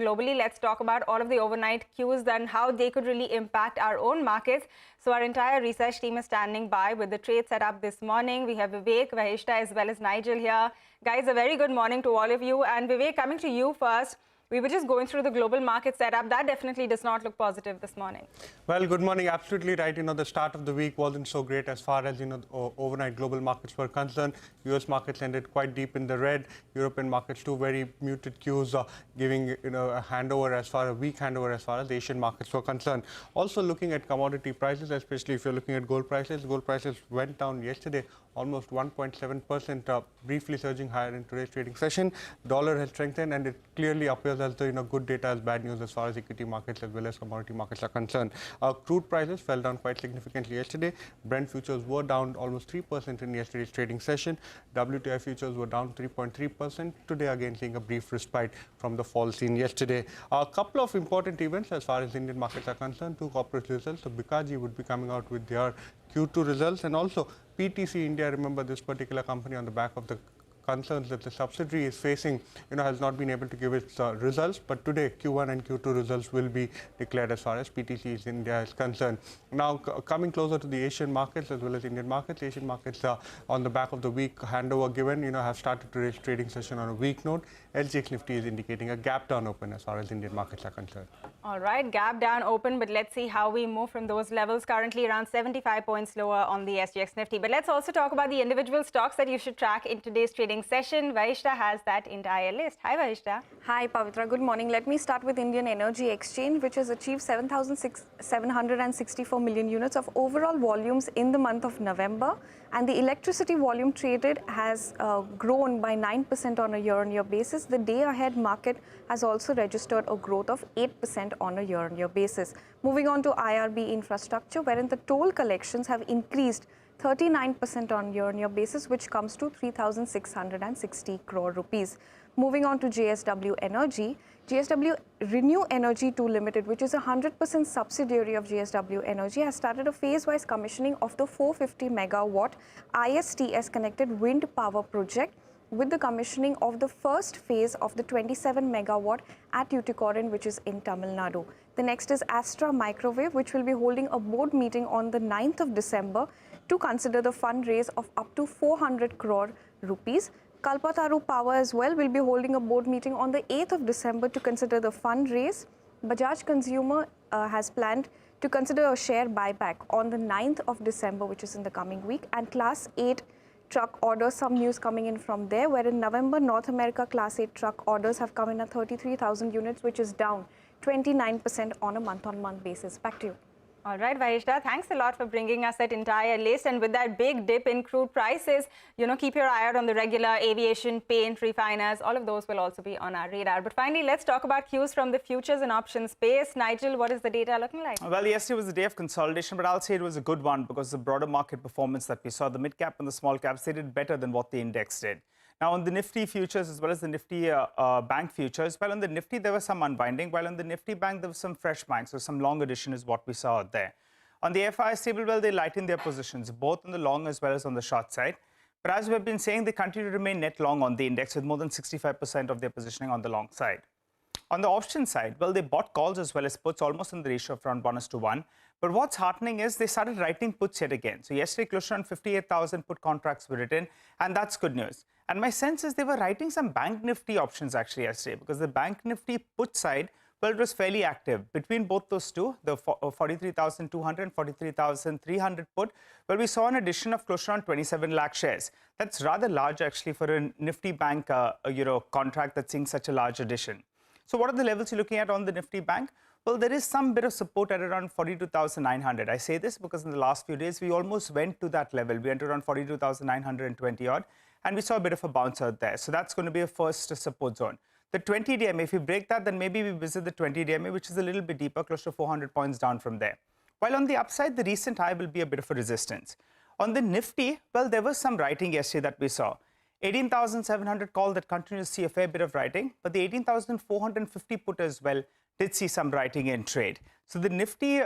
Globally, let's talk about all of the overnight cues and how they could really impact our own markets. So our entire research team is standing by with the trade setup this morning. We have Vivek, Vahishta, as well as Nigel here. Guys, a very good morning to all of you. And Vivek, coming to you first. We were just going through the global market setup. That definitely does not look positive this morning. Well, good morning. Absolutely right. The start of the week wasn't so great as far as, overnight global markets were concerned. US markets ended quite deep in the red. European markets too, very muted cues, giving, a handover as far as weak handover as far as Asian markets were concerned. Also looking at commodity prices, especially if you're looking at gold prices went down yesterday almost 1.7%, briefly surging higher in today's trading session. Dollar has strengthened, and it clearly appears as though good data is bad news as far as equity markets as well as commodity markets are concerned. Crude prices fell down quite significantly yesterday. Brent futures were down almost 3% in yesterday's trading session. WTI futures were down 3.3%. Today again seeing a brief respite from the fall seen yesterday. A couple of important events as far as Indian markets are concerned. Two corporate results. So Bikaji would be coming out with their Q2 results, and also PTC India, remember this particular company on the back of the concerns that the subsidiary is facing, has not been able to give its results. But today, Q1 and Q2 results will be declared as far as PTC India is concerned. Now, coming closer to the Asian markets as well as Indian markets, Asian markets on the back of the week handover given, have started today's trading session on a weak note. SGX Nifty is indicating a gap down open as far as Indian markets are concerned. All right, gap down open, but let's see how we move from those levels. Currently around 75 points lower on the SGX Nifty. But let's also talk about the individual stocks that you should track in today's trading session. Vahishta has that entire list. Hi, Vahishta. Hi, Pavitra. Good morning. Let me start with Indian Energy Exchange, which has achieved 7,764 million units of overall volumes in the month of November. And the electricity volume traded has grown by 9% on a year-on-year basis. The day-ahead market has also registered a growth of 8% on a year-on-year basis. Moving on to IRB infrastructure, wherein the toll collections have increased 39% on year-on-year basis, which comes to 3,660 crore rupees. Moving on to JSW Energy, JSW Renew Energy 2 Limited, which is a 100% subsidiary of JSW Energy, has started a phase-wise commissioning of the 450 megawatt ISTS connected wind power project, with the commissioning of the first phase of the 27 megawatt at Tuticorin, which is in Tamil Nadu. The next is Astra Microwave, which will be holding a board meeting on the 9th of December to consider the fundraise of up to 400 crore rupees. Kalpataru Power as well will be holding a board meeting on the 8th of December to consider the fundraise. Bajaj Consumer has planned to consider a share buyback on the 9th of December, which is in the coming week. And Class 8 truck orders, some news coming in from there, where in November, North America Class 8 truck orders have come in at 33,000 units, which is down 29% on a month-on-month basis. Back to you. All right, Vahishta, thanks a lot for bringing us that entire list. And with that big dip in crude prices, keep your eye out on the regular aviation, paint, refiners. All of those will also be on our radar. But finally, let's talk about cues from the futures and options space. Nigel, what is the data looking like? Well, yesterday was a day of consolidation, but I'll say it was a good one because the broader market performance that we saw, the mid-cap and the small caps, they did better than what the index did. Now, on the Nifty futures as well as the Nifty bank futures, well, on the Nifty, there was some unbinding, while on the Nifty bank, there was some fresh buying. So some long addition is what we saw out there. On the FIS table, well, they lightened their positions, both on the long as well as on the short side. But as we've been saying, they continue to remain net long on the index with more than 65% of their positioning on the long side. On the option side, well, they bought calls as well as puts almost in the ratio of around 1:1. But what's heartening is they started writing puts yet again. So yesterday, close to around 58,000 put contracts were written, and that's good news. And my sense is they were writing some bank Nifty options actually yesterday, because the bank Nifty put side, well, it was fairly active. Between both those two, the 43,200 and 43,300 put, well, we saw an addition of close to around 27 lakh shares. That's rather large actually for a Nifty bank contract that's seeing such a large addition. So what are the levels you're looking at on the Nifty bank? Well, there is some bit of support at around 42,900. I say this because in the last few days, we almost went to that level. We went around 42,920 odd, and we saw a bit of a bounce out there. So that's going to be a first support zone. The 20 DMA, if we break that, then maybe we visit the 20 DMA, which is a little bit deeper, close to 400 points down from there. While on the upside, the recent high will be a bit of a resistance. On the Nifty, well, there was some writing yesterday that we saw. 18,700 call that continues to see a fair bit of writing, but the 18,450 put as well did see some writing in trade. So the Nifty,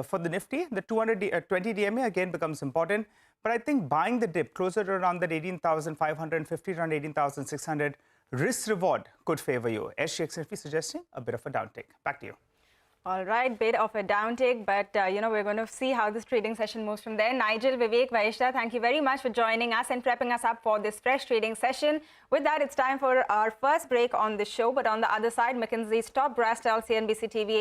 for the Nifty, the 20 DMA again becomes important, but I think buying the dip closer to around that 18,550, around 18,600 risk reward could favor you. SGX Nifty suggesting a bit of a downtick. Back to you. All right, bit of a downtick, but we're going to see how this trading session moves from there. Nigel, Vivek, Vahishta, thank you very much for joining us and prepping us up for this fresh trading session. With that, it's time for our first break on the show. But on the other side, McKinsey's top brass tell CNBC-TV18